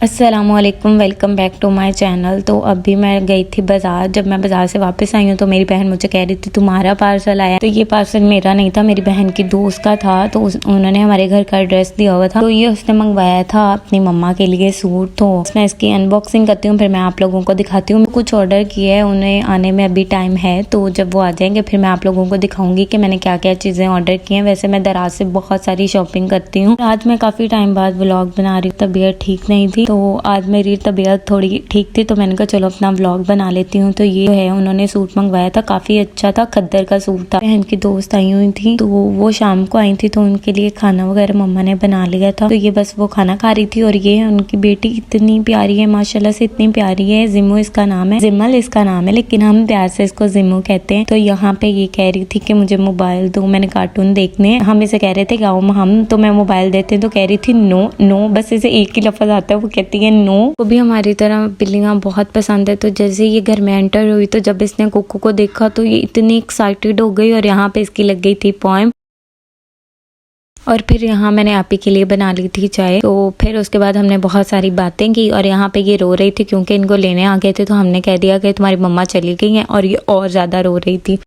अस्सलामुअलैकुम, welcome back to my channel. तो अभी मैं गई थी बाज़ार। जब मैं बाज़ार से वापस आई हूँ तो मेरी बहन मुझे कह रही थी तुम्हारा पार्सल आया। तो ये पार्सल मेरा नहीं था, मेरी बहन की दोस्त का था। तो उन्होंने हमारे घर का एड्रेस दिया हुआ था। तो ये उसने मंगवाया था अपनी मम्मा के लिए सूट। तो मैं इसकी अनबॉक्सिंग करती हूँ, फिर मैं आप लोगों को दिखाती हूँ। कुछ ऑर्डर किया है, उन्हें आने में अभी टाइम है। तो जब वो आ जाएंगे फिर मैं आप लोगों को दिखाऊंगी कि मैंने क्या क्या चीज़ें ऑर्डर की हैं। वैसे मैं दराज से बहुत सारी शॉपिंग करती हूँ। आज मैं काफ़ी टाइम बाद व्लॉग बना रही हूँ, तबीयत ठीक नहीं थी। तो आज मेरी तबीयत थोड़ी ठीक थी तो मैंने कहा चलो अपना व्लॉग बना लेती हूँ। तो ये है, उन्होंने सूट मंगवाया था, काफी अच्छा था, खद्दर का सूट था। बहन की दोस्त आई हुई थी तो वो शाम को आई थी तो उनके लिए खाना वगैरह मम्मा ने बना लिया था। तो ये बस वो खाना खा रही थी। और ये उनकी बेटी इतनी प्यारी है, माशाल्लाह से इतनी प्यारी है। जिमो इसका नाम है, जिमल इसका नाम है, लेकिन हम प्यार से इसको जिमो कहते हैं। तो यहाँ पे ये कह रही थी कि मुझे मोबाइल दो, मैंने कार्टून देखने। हम इसे कह रहे थे गाओ हम तो मैं मोबाइल देते हैं। तो कह रही थी नो नो, बस इसे एक ही लफ्ज आता है, वो कहती है नो। को भी हमारी तरह बिल्लियां बहुत पसंद है। तो जैसे ये घर में एंटर हुई तो जब इसने कोको को देखा तो ये इतनी एक्साइटेड हो गई और यहाँ पे इसकी लग गई थी पोएम। और फिर यहाँ मैंने आप ही के लिए बना ली थी चाय। तो फिर उसके बाद हमने बहुत सारी बातें की और यहाँ पे ये रो रही थी क्योंकि इनको लेने आ गए थे। तो हमने कह दिया कि तुम्हारी मम्मा चली गई हैं, और ये और ज्यादा रो रही थी।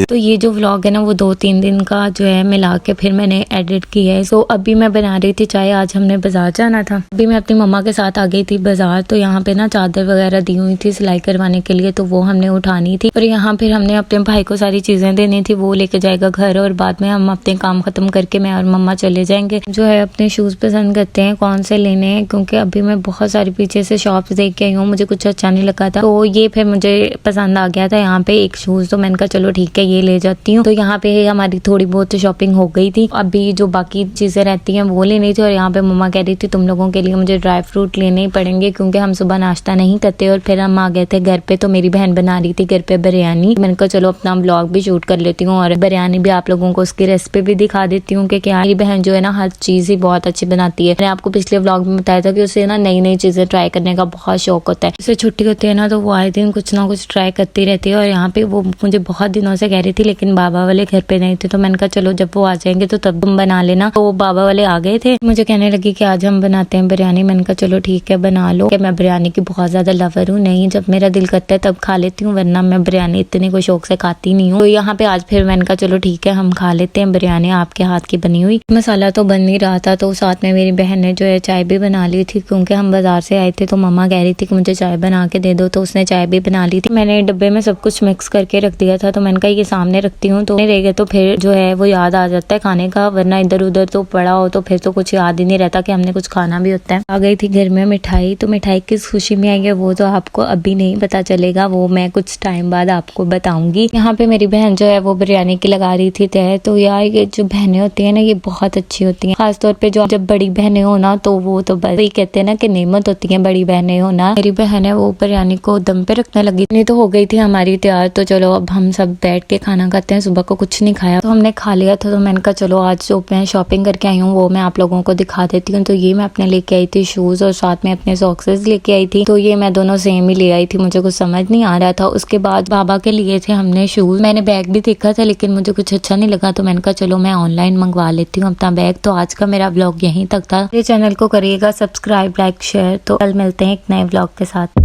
तो ये जो व्लॉग है ना वो 2-3 दिन का जो है मिला के फिर मैंने एडिट किया है। तो अभी मैं बना रही थी चाय, आज हमने बाजार जाना था। अभी मैं अपनी मम्मा के साथ आ गई थी बाजार। तो यहाँ पे ना चादर वगैरह दी हुई थी सिलाई करवाने के लिए, तो वो हमने उठानी थी। और यहाँ फिर हमने अपने भाई को सारी चीजें देनी थी, वो लेके जाएगा घर और बाद में हम अपने काम खत्म करके मैं और मम्मा चले जाएंगे। जो है अपने शूज पसंद करते हैं कौन से लेने हैं, क्योंकि अभी मैं बहुत सारी पीछे से शॉप्स देख के आई हूँ, मुझे कुछ अच्छा नहीं लगा था। तो ये फिर मुझे पसंद आ गया था यहाँ पे एक शूज। तो मैंने कहा चलो ठीक है ये ले जाती हूँ। तो यहाँ पे हमारी थोड़ी बहुत शॉपिंग हो गई थी। अभी जो बाकी चीजें रहती हैं वो लेनी थी। और यहाँ पे मम्मा कह रही थी तुम लोगों के लिए मुझे ड्राई फ्रूट लेने ही पड़ेंगे क्योंकि हम सुबह नाश्ता नहीं करते। और फिर हम आ गए थे घर पे। तो मेरी बहन बना रही थी घर पे बिरयानी। मैंने कहा चलो अपना व्लॉग भी शूट कर लेती हूँ और बिरयानी भी आप लोगों को उसकी रेसिपी भी दिखा देती हूँ कि क्या मेरी बहन जो है ना हर चीज ही बहुत अच्छी बनाती है। मैंने आपको पिछले व्लॉग में बताया था कि उसे ना नई नई चीजें ट्राई करने का बहुत शौक होता है। उसे छुट्टी होती है ना तो वो आए दिन कुछ ना कुछ ट्राई करती रहती है। और यहाँ पे वो मुझे बहुत दिनों से कह रही थी, लेकिन बाबा वाले घर पे नहीं थे। तो मैंने कहा चलो जब वो आ जाएंगे तो तब तुम बना लेना। तो बाबा वाले आ गए थे, मुझे कहने लगी कि आज हम बनाते हैं बिरयानी। मैंने कहा चलो ठीक है बना लो। कि मैं बिरयानी की बहुत ज्यादा लवर हूँ, नहीं जब मेरा दिल करता है तब खा लेती हूँ, वरना मैं बिरयानी इतनी कोई शौक से खाती नहीं हूँ। तो यहाँ पे आज फिर मैंने कहा चलो ठीक है हम खा लेते हैं बिरयानी आपके हाथ की बनी हुई। मसाला तो बन नहीं रहा था, तो साथ में मेरी बहन ने जो है चाय भी बना ली थी क्योंकि हम बाजार से आए थे। तो मम्मा कह रही थी कि मुझे चाय बना के दे दो, तो उसने चाय भी बना ली थी। मैंने डब्बे में सब कुछ मिक्स करके रख दिया था। तो मैंने कहा ये सामने रखती हूँ, तो रह गए तो फिर जो है वो याद आ जाता है खाने का, वरना इधर उधर तो पड़ा हो तो फिर तो कुछ याद ही नहीं रहता कि हमने कुछ खाना भी होता है। आ गई थी घर में मिठाई। तो मिठाई किस खुशी में आई है वो तो आपको अभी नहीं पता चलेगा, वो मैं कुछ टाइम बाद आपको बताऊंगी। यहाँ पे मेरी बहन जो है वो बिरयानी की लगा रही थी तय। तो यार ये जो बहनें होती है ना ये बहुत अच्छी होती हैं, खासतौर पे जो जब बड़ी बहनें हो ना तो वो तो वही कहते हैं ना कि नेमत होती है बड़ी बहनें होना। मेरी बहन है वो बिरयानी को दम पे रखने लगी। नहीं तो हो गई थी हमारी तैयार। तो चलो अब हम सब बैठ के खाना खाते हैं। सुबह को कुछ नहीं खाया तो हमने खा लिया था। तो मैंने कहा चलो आज जो मैं शॉपिंग करके आई हूँ वो मैं आप लोगों को दिखा देती हूँ। तो ये मैं अपने लेके आई थी शूज और साथ में अपने सॉक्सेस लेके आई थी। तो ये मैं दोनों सेम ही ले आई थी, मुझे कुछ समझ नहीं आ रहा था। उसके बाद बाबा के लिए थे हमने शूज। मैंने बैग भी देखा था लेकिन मुझे कुछ अच्छा नहीं लगा, तो मैंने कहा चलो मैं ऑनलाइन मंगवा लेती हूँ अपना बैग। तो आज का मेरा व्लॉग यहीं तक था। मेरे चैनल को करिएगा सब्सक्राइब, लाइक, शेयर। तो कल मिलते हैं एक नए व्लॉग के साथ।